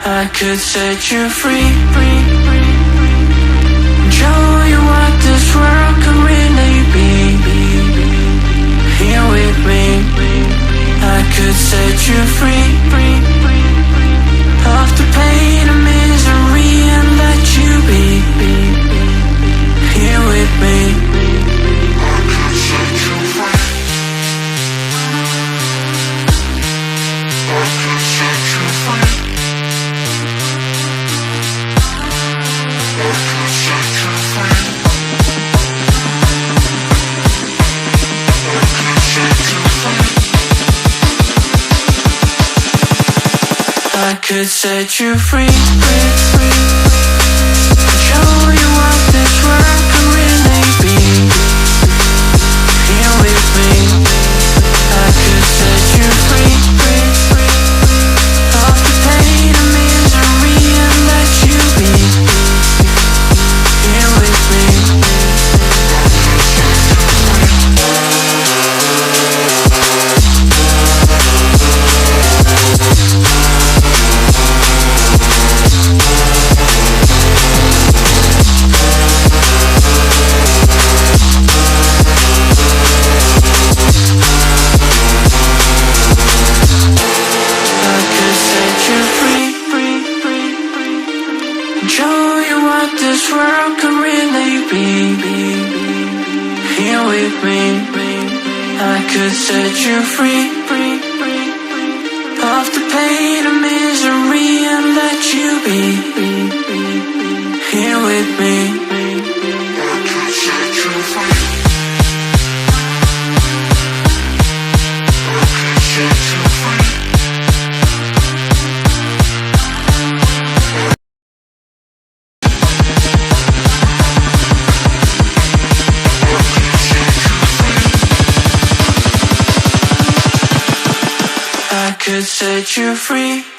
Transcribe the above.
I could set you free, show you what this world could really be. Here with me, I could set you free of the pain and misery and let you be. Here with me, I could set you free. I could set you free. I could set you free, show you what this world can really be. Here with me, I could set you free of the pain and misery and let you be. Here with me, show you what this world could really be. Here with me, I could set you free of the pain and misery and let you be. Here with me, I could set you free. I could set you free. I could set you free.